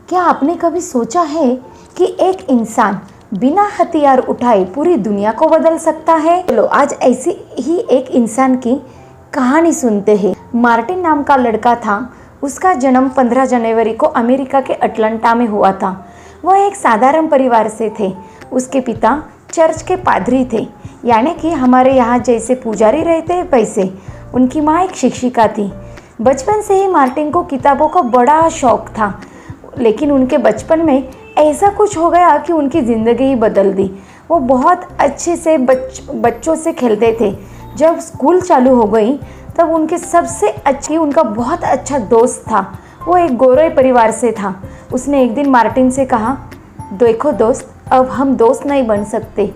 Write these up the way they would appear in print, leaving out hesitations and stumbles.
क्या आपने कभी सोचा है कि एक इंसान बिना हथियार उठाए पूरी दुनिया को बदल सकता है? चलो आज ऐसी ही एक इंसान की कहानी सुनते हैं। मार्टिन नाम का लड़का था। उसका जन्म 15 जनवरी को अमेरिका के अटलांटा में हुआ था। वह एक साधारण परिवार से थे। उसके पिता चर्च के पादरी थे, यानी कि हमारे यहाँ जैसे पुजारी रहते हैं वैसे। उनकी माँ एक शिक्षिका थी। बचपन से ही मार्टिन को किताबों का बड़ा शौक था, लेकिन उनके बचपन में ऐसा कुछ हो गया कि उनकी ज़िंदगी ही बदल दी। वो बहुत अच्छे से बच्चों से खेलते थे। जब स्कूल चालू हो गई तब उनका बहुत अच्छा दोस्त था। वो एक गोरे परिवार से था। उसने एक दिन मार्टिन से कहा, देखो दोस्त, अब हम दोस्त नहीं बन सकते।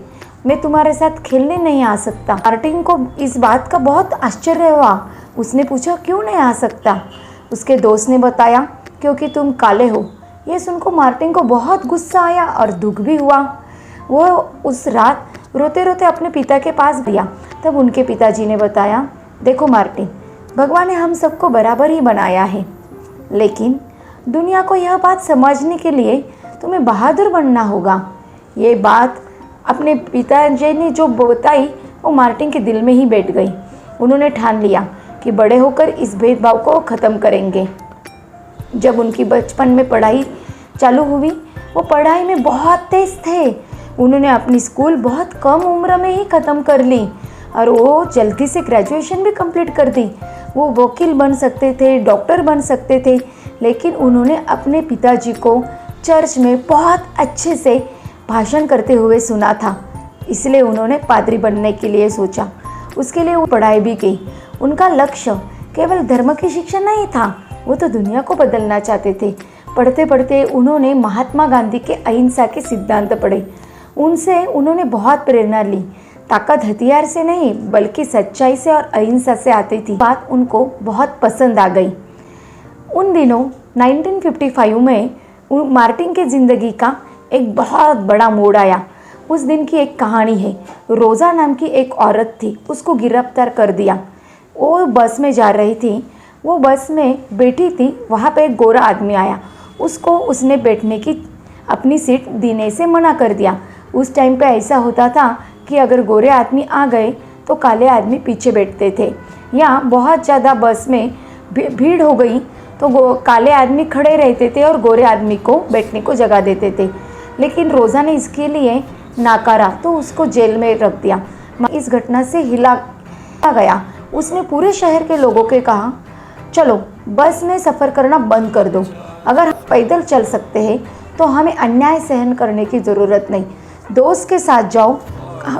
मैं तुम्हारे साथ खेलने नहीं आ सकता। मार्टिन को इस बात का बहुत आश्चर्य हुआ। उसने पूछा, क्यों नहीं आ सकता? उसके दोस्त ने बताया, क्योंकि तुम काले हो। ये सुनकर मार्टिन को बहुत गुस्सा आया और दुख भी हुआ। वो उस रात रोते रोते अपने पिता के पास गया। तब उनके पिताजी ने बताया, देखो मार्टिन, भगवान ने हम सबको बराबर ही बनाया है, लेकिन दुनिया को यह बात समझने के लिए तुम्हें बहादुर बनना होगा। ये बात अपने पिताजी ने जो बताई वो मार्टिन के दिल में ही बैठ गई। उन्होंने ठान लिया कि बड़े होकर इस भेदभाव को ख़त्म करेंगे। जब उनकी बचपन में पढ़ाई चालू हुई, वो पढ़ाई में बहुत तेज थे। उन्होंने अपनी स्कूल बहुत कम उम्र में ही ख़त्म कर ली और वो जल्दी से ग्रेजुएशन भी कंप्लीट कर दी। वो वकील बन सकते थे, डॉक्टर बन सकते थे, लेकिन उन्होंने अपने पिताजी को चर्च में बहुत अच्छे से भाषण करते हुए सुना था, इसलिए उन्होंने पादरी बनने के लिए सोचा। उसके लिए वो पढ़ाई भी की। उनका लक्ष्य केवल धर्म की शिक्षा नहीं था, वो तो दुनिया को बदलना चाहते थे। पढ़ते पढ़ते उन्होंने महात्मा गांधी के अहिंसा के सिद्धांत पढ़े। उनसे उन्होंने बहुत प्रेरणा ली। ताकत हथियार से नहीं बल्कि सच्चाई से और अहिंसा से आती थी। बात उनको बहुत पसंद आ गई। उन दिनों 1955 में मार्टिन के ज़िंदगी का एक बहुत बड़ा मोड़ आया। उस दिन की एक कहानी है। रोज़ा नाम की एक औरत थी, उसको गिरफ्तार कर दिया। वो बस में जा रही थी। वो बस में बैठी थी, वहाँ पे एक गोरा आदमी आया। उसने बैठने की अपनी सीट देने से मना कर दिया। उस टाइम पे ऐसा होता था कि अगर गोरे आदमी आ गए तो काले आदमी पीछे बैठते थे, या बहुत ज़्यादा बस में भीड़ हो गई तो काले आदमी खड़े रहते थे और गोरे आदमी को बैठने को जगह देते थे। लेकिन रोज़ा ने इसके लिए नाकारा तो उसको जेल में रख दिया। इस घटना से हिला गया। उसने पूरे शहर के लोगों के कहा, चलो बस में सफ़र करना बंद कर दो। अगर हम पैदल चल सकते हैं तो हमें अन्याय सहन करने की ज़रूरत नहीं। दोस्त के साथ जाओ,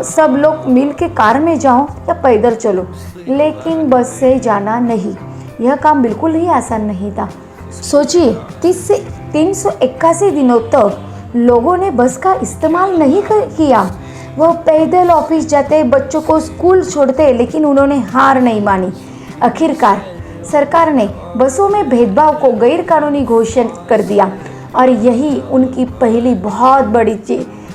सब लोग मिल के कार में जाओ या पैदल चलो, लेकिन बस से जाना नहीं। यह काम बिल्कुल ही आसान नहीं था। सोचिए, 30 से 381 दिनों तक लोगों ने बस का इस्तेमाल नहीं किया। वह पैदल ऑफिस जाते, बच्चों को स्कूल छोड़ते, लेकिन उन्होंने हार नहीं मानी। आखिरकार सरकार ने बसों में भेदभाव को गैर कानूनी घोषित कर दिया और यही उनकी पहली बहुत बड़ी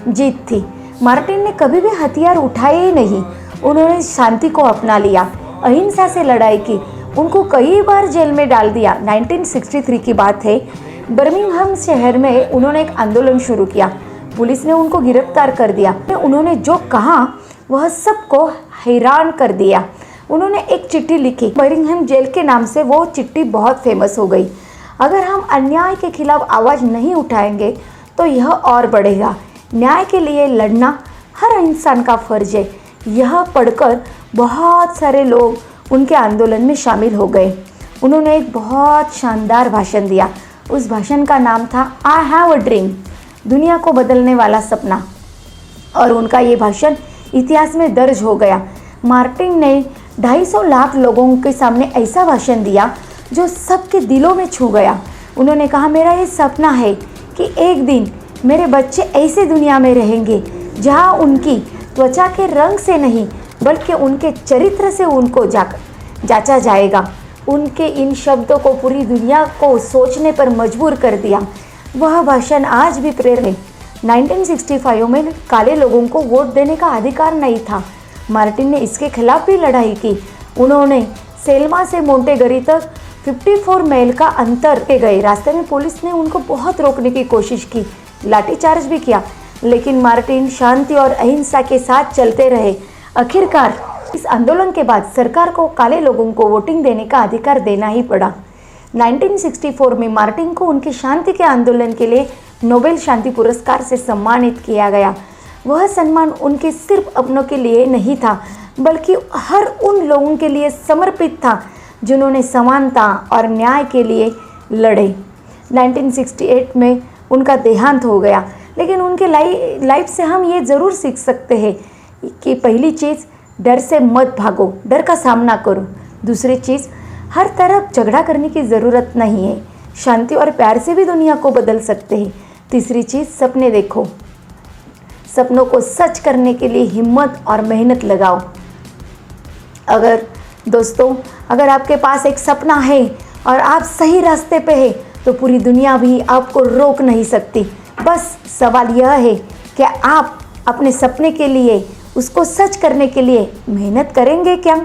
जीत थी। मार्टिन ने कभी भी हथियार उठाए ही नहीं। उन्होंने शांति को अपना लिया, अहिंसा से लड़ाई की। उनको कई बार जेल में डाल दिया। 1963 की बात है। बर्मिंघम शहर में उन्होंने एक आंदोलन शुरू किया। पुलिस ने उनको गिरफ्तार कर दिया। उन्होंने जो कहा वह सबको हैरान कर दिया। उन्होंने एक चिट्ठी लिखी। बर्मिंघम जेल के नाम से वो चिट्ठी बहुत फेमस हो गई। अगर हम अन्याय के खिलाफ आवाज़ नहीं उठाएंगे तो यह और बढ़ेगा। न्याय के लिए लड़ना हर इंसान का फर्ज है। यह पढ़कर बहुत सारे लोग उनके आंदोलन में शामिल हो गए। उन्होंने एक बहुत शानदार भाषण दिया। उस भाषण का नाम था आई हैव अ ड्रीम, दुनिया को बदलने वाला सपना। और उनका ये भाषण इतिहास में दर्ज हो गया। मार्टिन ने 250 लाख लोगों के सामने ऐसा भाषण दिया जो सबके दिलों में छू गया। उन्होंने कहा, मेरा ये सपना है कि एक दिन मेरे बच्चे ऐसे दुनिया में रहेंगे जहाँ उनकी त्वचा के रंग से नहीं बल्कि उनके चरित्र से उनको जांचा जाएगा। उनके इन शब्दों को पूरी दुनिया को सोचने पर मजबूर कर दिया। वह भाषण आज भी प्रेरक है। 1965 में काले लोगों को वोट देने का अधिकार नहीं था। मार्टिन ने इसके खिलाफ भी लड़ाई की। उन्होंने सेल्मा से मोंटेगरी तक 54 मील का अंतर पे गए। रास्ते में पुलिस ने उनको बहुत रोकने की कोशिश की, लाठीचार्ज भी किया, लेकिन मार्टिन शांति और अहिंसा के साथ चलते रहे। आखिरकार इस आंदोलन के बाद सरकार को काले लोगों को वोटिंग देने का अधिकार देना ही पड़ा। 1964 में मार्टिन को उनके शांति के आंदोलन के लिए नोबेल शांति पुरस्कार से सम्मानित किया गया। वह सम्मान उनके सिर्फ अपनों के लिए नहीं था, बल्कि हर उन लोगों के लिए समर्पित था जिन्होंने समानता और न्याय के लिए लड़े। 1968 में उनका देहांत हो गया, लेकिन उनके लाइफ से हम ये ज़रूर सीख सकते हैं कि पहली चीज़, डर से मत भागो, डर का सामना करो। दूसरी चीज़, हर तरफ झगड़ा करने की ज़रूरत नहीं है, शांति और प्यार से भी दुनिया को बदल सकते हैं। तीसरी चीज़, सपने देखो, सपनों को सच करने के लिए हिम्मत और मेहनत लगाओ। अगर आपके पास एक सपना है और आप सही रास्ते पे हैं, तो पूरी दुनिया भी आपको रोक नहीं सकती। बस सवाल यह है कि आप अपने सपने के लिए, उसको सच करने के लिए मेहनत करेंगे क्या?